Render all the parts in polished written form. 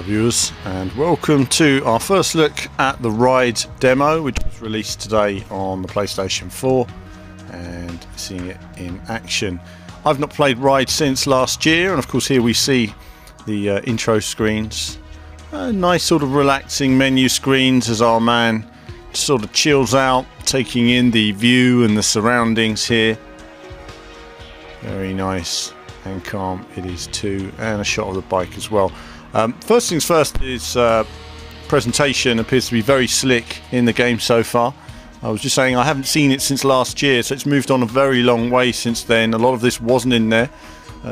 Hello viewers, and welcome to our first look at the Ride demo, which was released today on the PlayStation 4 and seeing it in action. I've not played Ride since last year, and of course here we see the intro screens. Nice sort of relaxing menu screens as our man sort of chills out, taking in the view and the surroundings here. Very nice and calm it is too, and a shot of the bike as well. First things first is presentation appears to be very slick in the game so far. I was just saying I haven't seen it since last year, so it's moved on a very long way since then. A lot of this wasn't in there.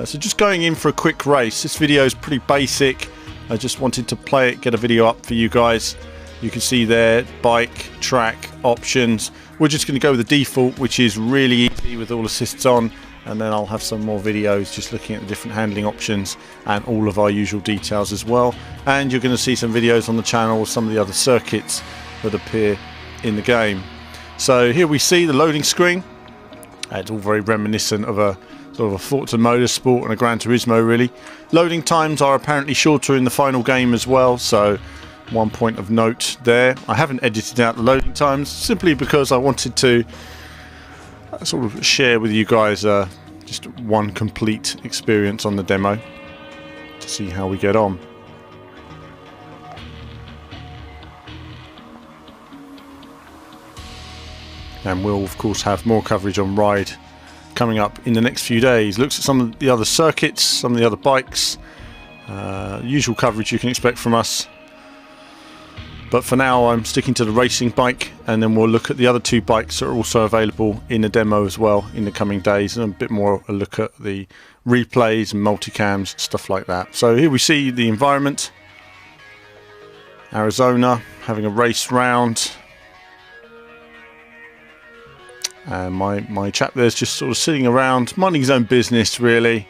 So just going in for a quick race. This video is pretty basic. I just wanted to play it, get a video up for you guys. You can see there, bike, track, options. We're just going to go with the default, which is really easy with all assists on. And then I'll have some more videos just looking at the different handling options and all of our usual details as well. And you're going to see some videos on the channel with some of the other circuits that appear in the game. So here we see the loading screen. It's all very reminiscent of a sort of a Forza Motorsport and a Gran Turismo really. Loading times are apparently shorter in the final game as well, so one point of note there. I haven't edited out the loading times simply because I wanted to sort of share with you guys just one complete experience on the demo to see how we get on. And we'll of course have more coverage on Ride coming up in the next few days. Looks at some of the other circuits, some of the other bikes, usual coverage you can expect from us. But for now I'm sticking to the racing bike, and then we'll look at the other two bikes that are also available in the demo as well in the coming days, and a bit more a look at the replays and multicams, stuff like that. So here we see the environment. Arizona, having a race round. And my chap there's just sort of sitting around, minding his own business really.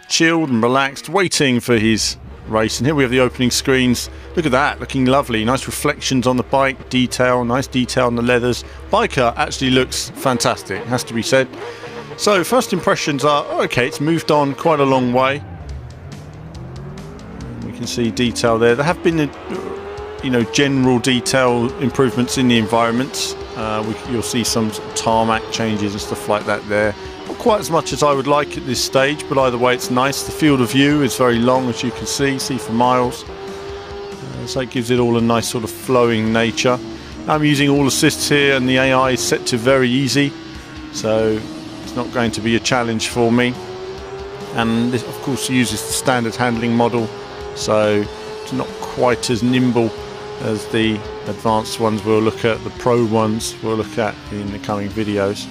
Chilled and relaxed, waiting for his race. And here we have the opening screens. Look at that, looking lovely. Nice reflections on the bike, detail, nice detail on the leathers. Biker actually looks fantastic, has to be said. So first impressions are, okay, it's moved on quite a long way. We can see detail there. There have been, you know, general detail improvements in the environments. You'll see some tarmac changes and stuff like that there. Not quite as much as I would like at this stage, but either way it's nice. The field of view is very long, as you can see for miles. So it gives it all a nice sort of flowing nature. I'm using all assists here, and the AI is set to very easy, so it's not going to be a challenge for me. And this of course uses the standard handling model, so it's not quite as nimble as the advanced ones we'll look at, the pro ones we'll look at in the coming videos.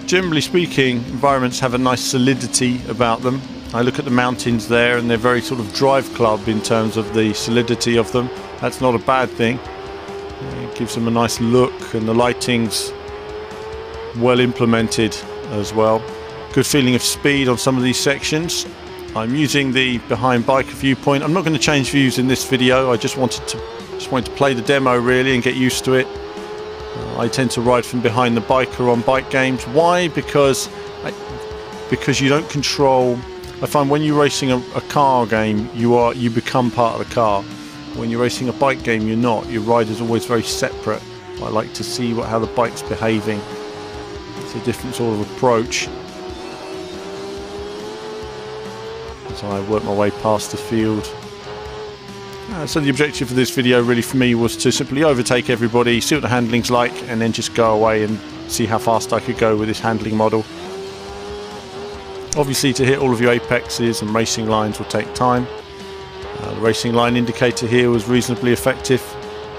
Generally speaking, environments have a nice solidity about them. I look at the mountains there, and they're very sort of drive club in terms of the solidity of them. That's not a bad thing. It gives them a nice look, and the lighting's well implemented as well. Good feeling of speed on some of these sections. I'm using the behind biker viewpoint. I'm not going to change views in this video. I just wanted to play the demo really and get used to it. I tend to ride from behind the biker on bike games. Why? Because you don't control. I find when you're racing a car game, you become part of the car. When you're racing a bike game, you're not. Your ride is always very separate. I like to see how the bike's behaving. It's a different sort of approach. So I work my way past the field. So the objective of this video really for me was to simply overtake everybody, see what the handling's like, and then just go away and see how fast I could go with this handling model. Obviously to hit all of your apexes and racing lines will take time. The racing line indicator here was reasonably effective.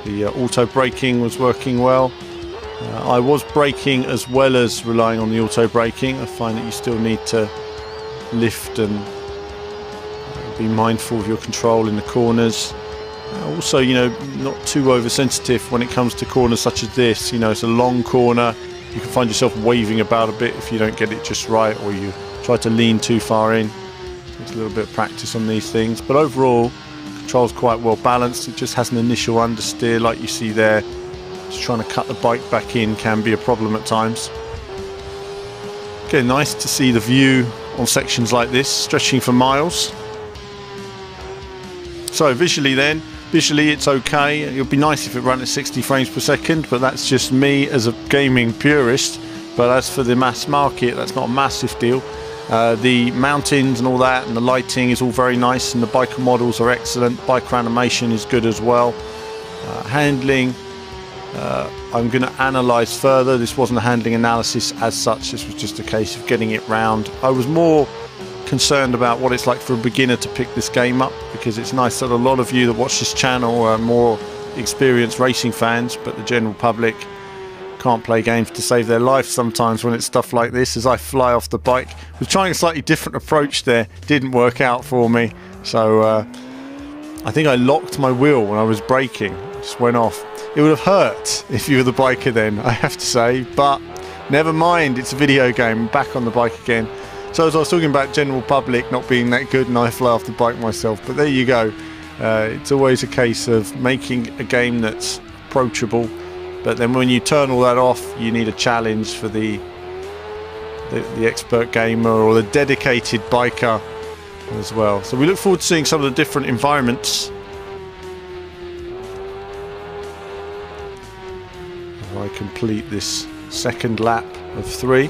The auto braking was working well. I was braking as well as relying on the auto braking. I find that you still need to lift and be mindful of your control in the corners. Also, you know, not too oversensitive when it comes to corners such as this. You know, it's a long corner. You can find yourself waving about a bit if you don't get it just right, or you try to lean too far in. It's a little bit of practice on these things, but overall control's quite well balanced. It just has an initial understeer like you see there. Just trying to cut the bike back in can be a problem at times. Okay, nice to see the view on sections like this stretching for miles. So visually it's okay. It would be nice if it ran at 60 frames per second, but that's just me as a gaming purist. But as for the mass market, that's not a massive deal. The mountains and all that and the lighting is all very nice, and the biker models are excellent. Biker animation is good as well. Handling, I'm going to analyse further. This wasn't a handling analysis as such, this was just a case of getting it round. I was more concerned about what it's like for a beginner to pick this game up, because it's nice that a lot of you that watch this channel are more experienced racing fans, but the general public can't play games to save their life sometimes when it's stuff like this. As I fly off the bike, I was trying a slightly different approach there, didn't work out for me, so I think I locked my wheel when I was braking, it just went off. It would have hurt if you were the biker then, I have to say, but never mind, it's a video game. I'm back on the bike again. So as I was talking about general public not being that good, and I fly off the bike myself, but there you go. It's always a case of making a game that's approachable, but then when you turn all that off, you need a challenge for the expert gamer or the dedicated biker as well. So we look forward to seeing some of the different environments. If I complete this second lap of 3.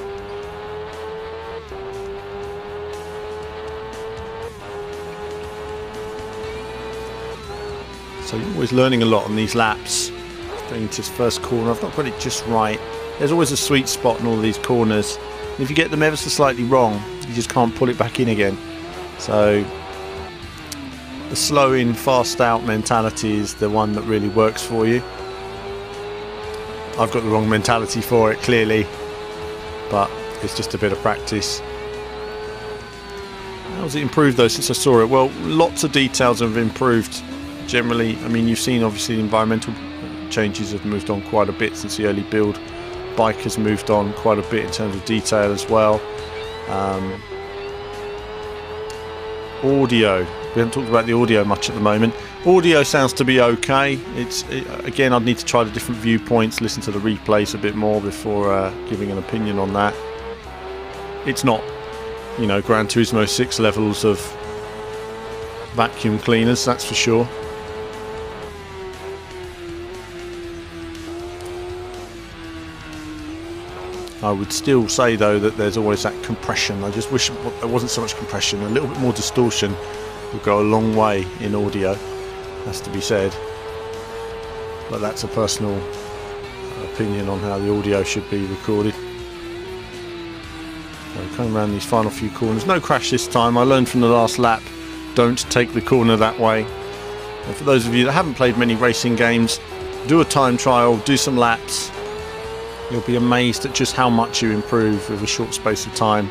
So you're always learning a lot on these laps. Going into this first corner, I've not got it just right. There's always a sweet spot in all these corners. And if you get them ever so slightly wrong, you just can't pull it back in again. So the slow in, fast out mentality is the one that really works for you. I've got the wrong mentality for it, clearly, but it's just a bit of practice. How's it improved though since I saw it? Well, lots of details have improved. Generally, I mean, you've seen obviously the environmental changes have moved on quite a bit since the early build. Bike has moved on quite a bit in terms of detail as well. Audio, we haven't talked about the audio much at the moment. Audio sounds to be okay. Again, I'd need to try the different viewpoints, listen to the replays a bit more before giving an opinion on that. It's not, you know, Gran Turismo 6 levels of vacuum cleaners, that's for sure. I would still say though that there's always that compression. I just wish there wasn't so much compression. A little bit more distortion would go a long way in audio, has to be said. But that's a personal opinion on how the audio should be recorded. So coming around these final few corners. No crash this time. I learned from the last lap, don't take the corner that way. And for those of you that haven't played many racing games, do a time trial, do some laps. You'll be amazed at just how much you improve with a short space of time.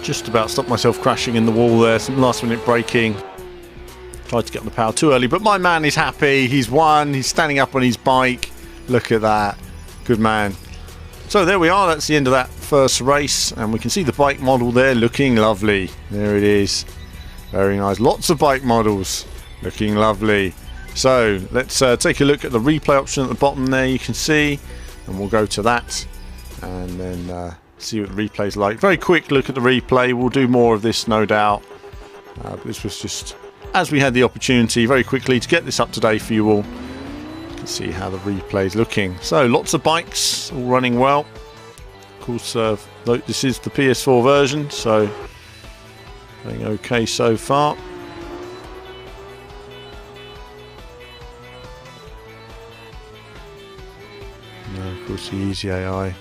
Just about stopped myself crashing in the wall there, some last minute braking. Tried to get on the power too early, but my man is happy, he's won, he's standing up on his bike. Look at that, good man. So there we are, that's the end of that first race, and we can see the bike model there looking lovely. There it is, very nice, lots of bike models. Looking lovely. So let's take a look at the replay option at the bottom there, you can see, and we'll go to that and then see what the replay's like. Very quick look at the replay. We'll do more of this no doubt, but this was just as we had the opportunity very quickly to get this up to date for you all. You can see how the replay's looking. So lots of bikes all running well. Of course, this is the PS4 version, so going okay so far. Of course, the easy AI.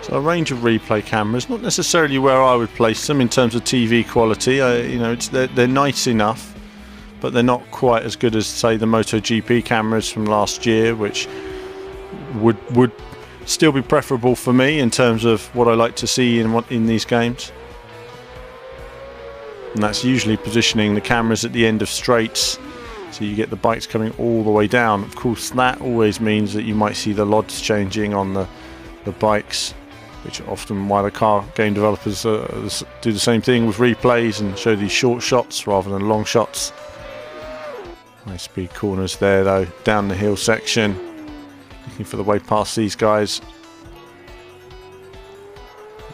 So a range of replay cameras, not necessarily where I would place them in terms of TV quality. You know, they're nice enough, but they're not quite as good as, say, the MotoGP cameras from last year, which would still be preferable for me in terms of what I like to see in these games. And that's usually positioning the cameras at the end of straights, so you get the bikes coming all the way down. Of course, that always means that you might see the LODs changing on the bikes which are often why the car game developers do the same thing with replays and show these short shots rather than long shots. High speed corners there though, down the hill section, looking for the way past these guys.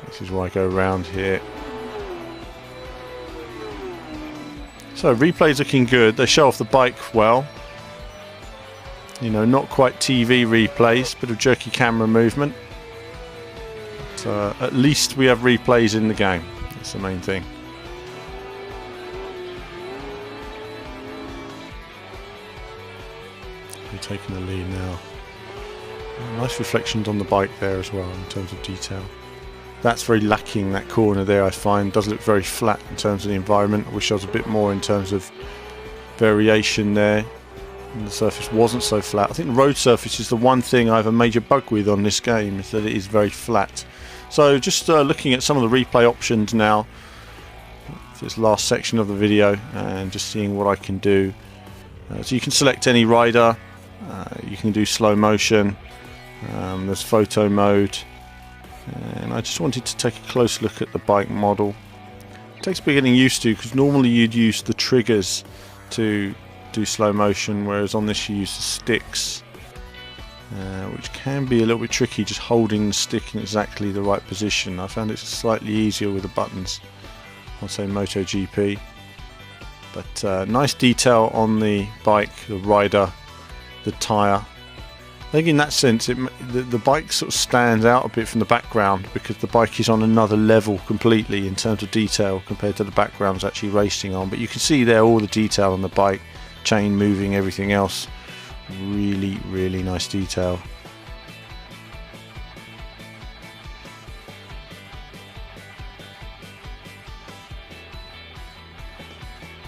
This is where I go around here. So replays looking good, they show off the bike well. You know, not quite TV replays, bit of jerky camera movement. But, at least we have replays in the game, that's the main thing. We're taking the lead now. Nice reflections on the bike there as well in terms of detail. That's very lacking, that corner there I find. Does look very flat in terms of the environment. I wish there was a bit more in terms of variation there. And the surface wasn't so flat. I think the road surface is the one thing I have a major bug with on this game, is that it is very flat. So just looking at some of the replay options now for this last section of the video and just seeing what I can do. So you can select any rider, you can do slow motion, there's photo mode, and I just wanted to take a close look at the bike model. It takes a bit getting used to, because normally you'd use the triggers to do slow motion, whereas on this you use the sticks, which can be a little bit tricky, just holding the stick in exactly the right position. I found it slightly easier with the buttons on, say, MotoGP. But nice detail on the bike, the rider, the tyre. I think in that sense the bike sort of stands out a bit from the background, because the bike is on another level completely in terms of detail compared to the background it's actually racing on. But you can see there all the detail on the bike, chain moving, everything else. Really, really nice detail.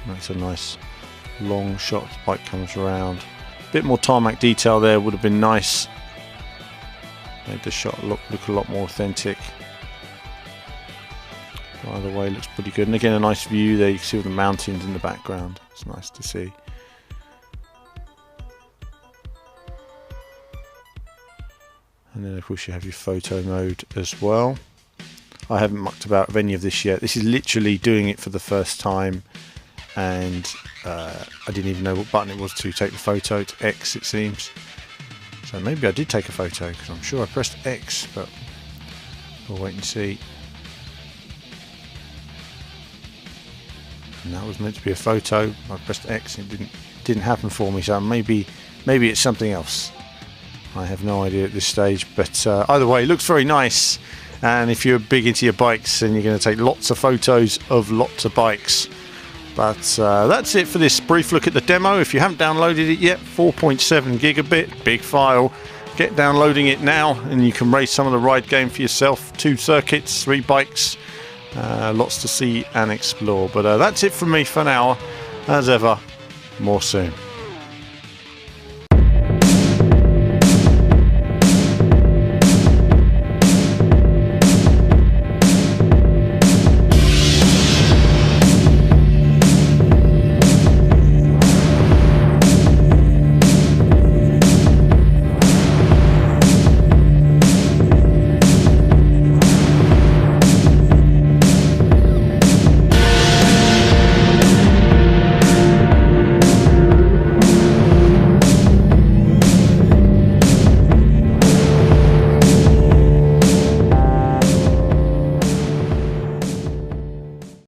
That's a nice long shot. The bike comes around. A bit more tarmac detail there would have been nice. Made the shot look a lot more authentic. Either way, looks pretty good. And again, a nice view there. You can see all the mountains in the background. It's nice to see. And then of course you have your photo mode as well. I haven't mucked about with any of this yet. This is literally doing it for the first time, and I didn't even know what button it was to take the photo. It's X, it seems. So maybe I did take a photo, because I'm sure I pressed X, but we'll wait and see. And that was meant to be a photo. I pressed X and it didn't happen for me, so maybe it's something else. I have no idea at this stage, but either way, it looks very nice. And if you're big into your bikes, then you're going to take lots of photos of lots of bikes. But that's it for this brief look at the demo. If you haven't downloaded it yet, 4.7 gigabit, big file. Get downloading it now, and you can race some of the ride game for yourself. 2 circuits, 3 bikes, lots to see and explore. But that's it from me for now. As ever, more soon.